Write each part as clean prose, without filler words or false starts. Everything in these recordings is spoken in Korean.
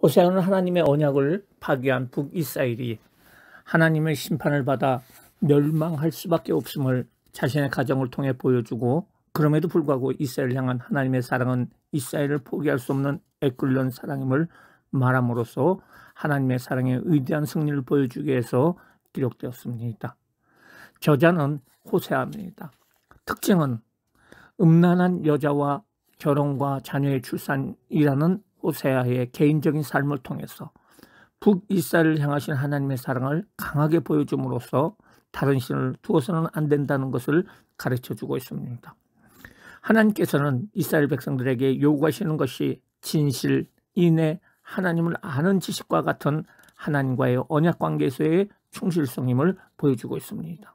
호세아는 하나님의 언약을 파기한 북이스라엘이 하나님의 심판을 받아 멸망할 수밖에 없음을 자신의 가정을 통해 보여주고, 그럼에도 불구하고 이스라엘을 향한 하나님의 사랑은 이스라엘을 포기할 수 없는 애끓는 사랑임을 말함으로써 하나님의 사랑의 위대한 승리를 보여주기 위해서 기록되었습니다. 저자는 호세아입니다. 특징은 음란한 여자와 결혼과 자녀의 출산이라는 호세아의 개인적인 삶을 통해서 북이스라엘을 향하신 하나님의 사랑을 강하게 보여줌으로써 다른 신을 두어서는 안 된다는 것을 가르쳐주고 있습니다. 하나님께서는 이스라엘 백성들에게 요구하시는 것이 진실, 인애, 하나님을 아는 지식과 같은 하나님과의 언약관계에서의 충실성임을 보여주고 있습니다.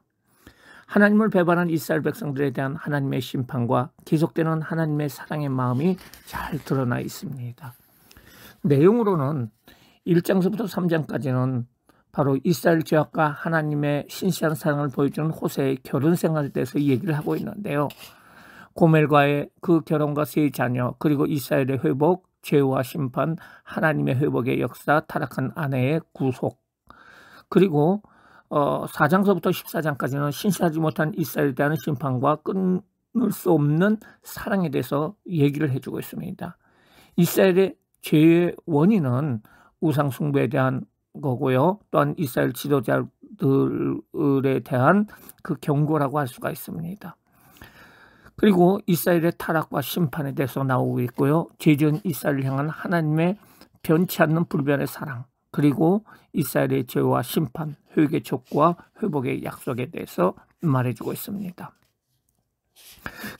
하나님을 배반한 이스라엘 백성들에 대한 하나님의 심판과 계속되는 하나님의 사랑의 마음이 잘 드러나 있습니다. 내용으로는 1장서부터 3장까지는 바로 이스라엘 죄악과 하나님의 신실한 사랑을 보여주는 호세의 결혼 생활에 대해서 얘기를 하고 있는데요. 고멜과의 그 결혼과 세 자녀, 그리고 이스라엘의 회복, 죄와 심판, 하나님의 회복의 역사, 타락한 아내의 구속, 그리고 4장서부터 14장까지는 신실하지 못한 이스라엘에 대한 심판과 끊을 수 없는 사랑에 대해서 얘기를 해주고 있습니다. 이스라엘의 죄의 원인은 우상 숭배에 대한 거고요. 또한 이스라엘 지도자들에 대한 그 경고라고 할 수가 있습니다. 그리고 이스라엘의 타락과 심판에 대해서 나오고 있고요. 죄 지은 이스라엘을 향한 하나님의 변치 않는 불변의 사랑, 그리고 이스라엘의 죄와 심판, 회개의 촉구와 회복의 약속에 대해서 말해주고 있습니다.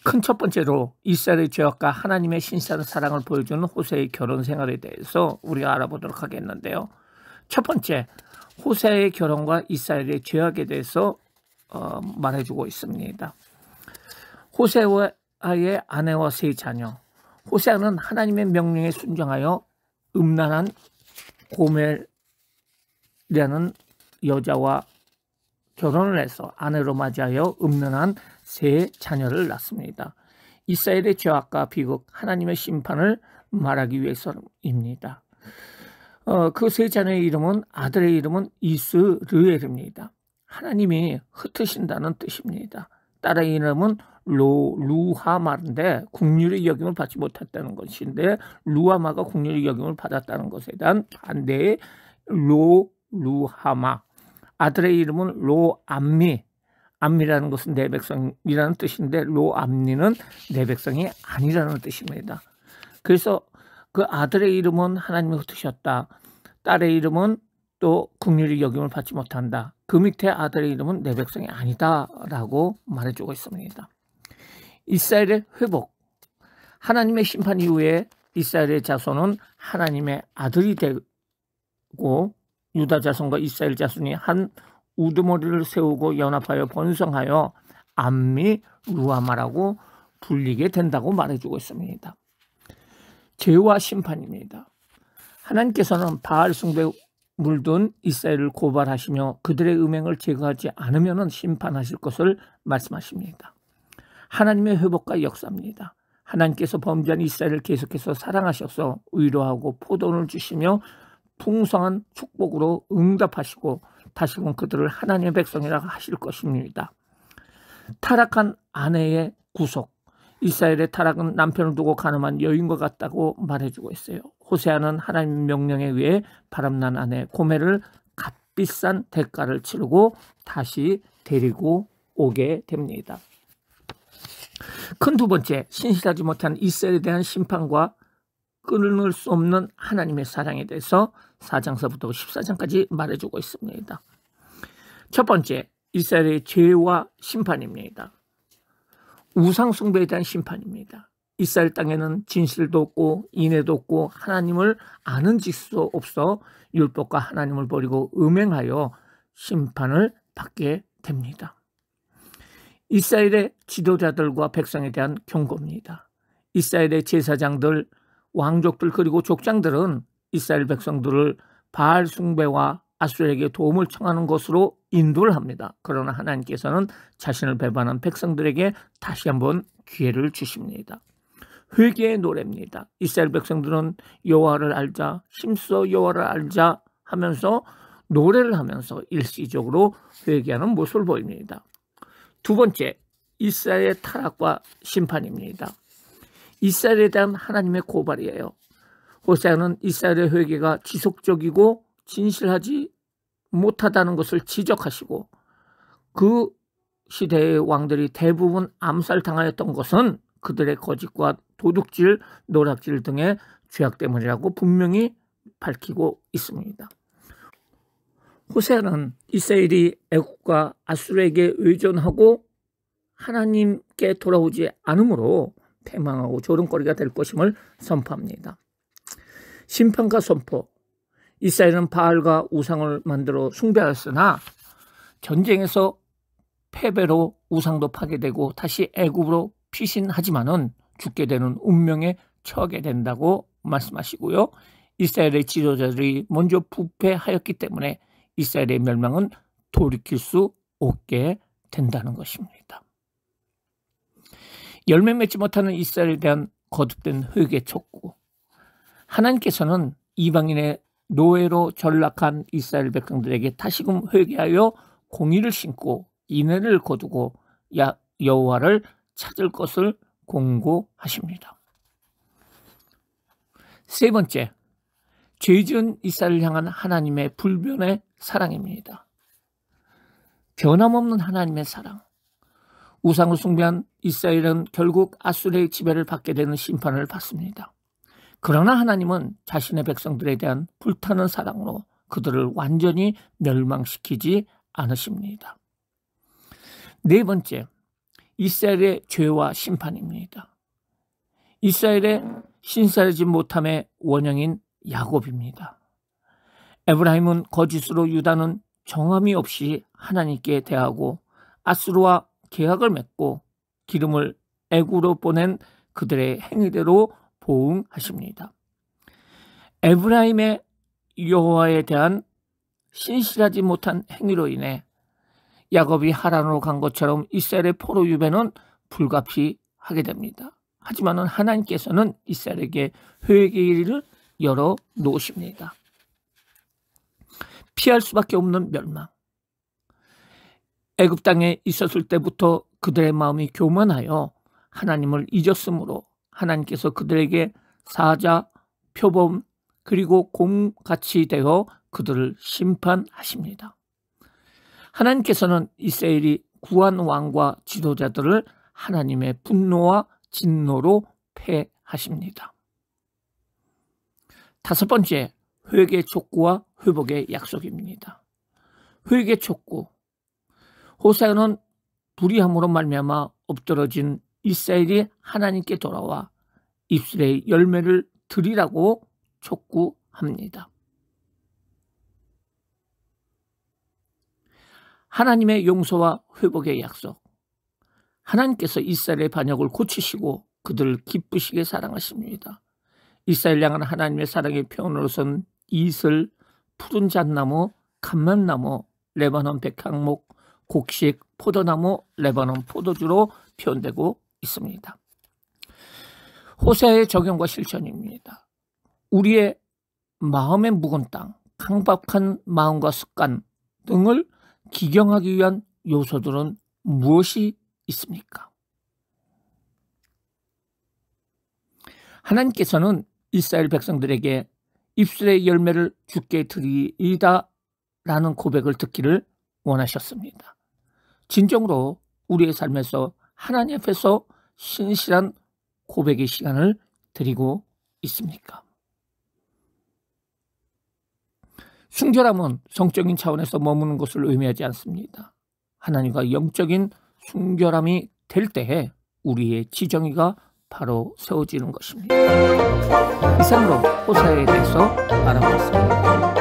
큰 첫 번째로 이스라엘의 죄악과 하나님의 신실한 사랑을 보여주는 호세의 결혼 생활에 대해서 우리가 알아보도록 하겠는데요. 첫 번째, 호세의 결혼과 이스라엘의 죄악에 대해서 말해주고 있습니다. 호세아의 아내와 세 자녀. 호세아는 하나님의 명령에 순종하여 음란한 고멜이라는 여자와 결혼을 해서 아내로 맞이하여 음란한 세 자녀를 낳습니다. 이스라엘의 죄악과 비극, 하나님의 심판을 말하기 위해서입니다. 그 세 자녀의 이름은, 아들의 이름은 이스르엘입니다. 하나님이 흩으신다는 뜻입니다. 딸의 이름은 루하마인데 국률의 여김을 받지 못했다는 것인데, 루하마가 국률의 여김을 받았다는 것에 대한 반대의 루하마. 아들의 이름은 로암미. 암미라는 것은 내 백성이라는 뜻인데, 로암미는 내 백성이 아니라는 뜻입니다. 그래서 그 아들의 이름은 하나님이 흩으셨다. 딸의 이름은 또 긍휼히 여김을 받지 못한다. 그 밑에 아들의 이름은 내 백성이 아니다라고 말해주고 있습니다. 이스라엘의 회복. 하나님의 심판 이후에 이스라엘의 자손은 하나님의 아들이 되고, 유다 자손과 이스라엘 자손이 한 우두머리를 세우고 연합하여 번성하여 암미 루하마라고 불리게 된다고 말해주고 있습니다. 죄와 심판입니다. 하나님께서는 바알 숭배 물든 이스라엘을 고발하시며 그들의 음행을 제거하지 않으면 심판하실 것을 말씀하십니다. 하나님의 회복과 역사입니다. 하나님께서 범죄한 이스라엘을 계속해서 사랑하셔서 위로하고 포도원을 주시며 풍성한 축복으로 응답하시고 다시금 그들을 하나님의 백성이라 하실 것입니다. 타락한 아내의 구속. 이스라엘의 타락은 남편을 두고 가늠한 여인과 같다고 말해주고 있어요. 호세아는 하나님 명령에 의해 바람난 아내 고멜을 값비싼 대가를 치르고 다시 데리고 오게 됩니다. 큰 두 번째, 신실하지 못한 이스라엘에 대한 심판과 끊을 수 없는 하나님의 사랑에 대해서 4장서부터 14장까지 말해주고 있습니다. 첫 번째, 이스라엘의 죄와 심판입니다. 우상 숭배에 대한 심판입니다. 이스라엘 땅에는 진실도 없고 인애도 없고 하나님을 아는 지식도 없어 율법과 하나님을 버리고 음행하여 심판을 받게 됩니다. 이스라엘의 지도자들과 백성에 대한 경고입니다. 이스라엘의 제사장들, 왕족들 그리고 족장들은 이스라엘 백성들을 바알 숭배와 아수르에게 도움을 청하는 것으로 인도를 합니다. 그러나 하나님께서는 자신을 배반한 백성들에게 다시 한번 기회를 주십니다. 회개의 노래입니다. 이스라엘 백성들은 여호와를 알자, 힘써 여호와를 알자 하면서 노래를 하면서 일시적으로 회개하는 모습을 보입니다. 두 번째, 이스라엘의 타락과 심판입니다. 이스라엘에 대한 하나님의 고발이에요. 호세아는 이스라엘의 회개가 지속적이고 진실하지 못하다는 것을 지적하시고, 그 시대의 왕들이 대부분 암살당하였던 것은 그들의 거짓과 도둑질, 노략질 등의 죄악 때문이라고 분명히 밝히고 있습니다. 호세아는 이스라엘이 애국과 아수르에게 의존하고 하나님께 돌아오지 않으므로 패망하고 조롱거리가 될 것임을 선포합니다. 심판과 선포. 이스라엘은 바알과 우상을 만들어 숭배하였으나 전쟁에서 패배로 우상도 파괴되고 다시 애굽으로 피신하지만은 죽게 되는 운명에 처하게 된다고 말씀하시고요. 이스라엘의 지도자들이 먼저 부패하였기 때문에 이스라엘의 멸망은 돌이킬 수 없게 된다는 것입니다. 열매 맺지 못하는 이스라엘에 대한 거듭된 회개 촉구. 하나님께서는 이방인의 노예로 전락한 이스라엘 백성들에게 다시금 회개하여 공의를 신고 인애를 거두고 여호와를 찾을 것을 공고하십니다. 세 번째, 죄 지은 이스라엘을 향한 하나님의 불변의 사랑입니다. 변함없는 하나님의 사랑. 우상을 숭배한 이스라엘은 결국 아수르의 지배를 받게 되는 심판을 받습니다. 그러나 하나님은 자신의 백성들에 대한 불타는 사랑으로 그들을 완전히 멸망시키지 않으십니다. 네 번째, 이스라엘의 죄와 심판입니다. 이스라엘의 신실하지 못함의 원형인 야곱입니다. 에브라임은 거짓으로, 유다는 정함이 없이 하나님께 대하고 아수르와 계약을 맺고 기름을 애굽으로 보낸 그들의 행위대로 보응하십니다. 에브라임의 여호와에 대한 신실하지 못한 행위로 인해 야곱이 하란으로 간 것처럼 이스라엘의 포로 유배는 불가피 하게 됩니다. 하지만 하나님께서는 이스라엘에게 회개를 열어 놓으십니다. 피할 수밖에 없는 멸망. 애굽 땅에 있었을 때부터 그들의 마음이 교만하여 하나님을 잊었으므로 하나님께서 그들에게 사자, 표범, 그리고 곰같이 되어 그들을 심판하십니다. 하나님께서는 이스라엘이 구한 왕과 지도자들을 하나님의 분노와 진노로 패하십니다. 다섯 번째, 회개 촉구와 회복의 약속입니다. 회개 촉구. 호세아는 불의함으로 말미암아 엎드러진 이스라엘이 하나님께 돌아와 입술의 열매를 드리라고 촉구합니다. 하나님의 용서와 회복의 약속. 하나님께서 이스라엘의 반역을 고치시고 그들을 기쁘시게 사랑하십니다. 이스라엘 향한 하나님의 사랑의 표현으로서는 이슬, 푸른 잣나무, 감람나무, 레바논 백향목, 곡식, 포도나무, 레바논 포도주로 표현되고 있습니다. 호세아의 적용과 실천입니다. 우리의 마음의 묵은 땅, 강박한 마음과 습관 등을 기경하기 위한 요소들은 무엇이 있습니까? 하나님께서는 이스라엘 백성들에게 입술의 열매를 주께 드리이다 라는 고백을 듣기를 원하셨습니다. 진정으로 우리의 삶에서 하나님 앞에서 신실한 고백의 시간을 드리고 있습니까? 순결함은 성적인 차원에서 머무는 것을 의미하지 않습니다. 하나님과 영적인 순결함이 될 때에 우리의 지정의가 바로 세워지는 것입니다. 이상으로 호세아에 대해서 알아보았습니다.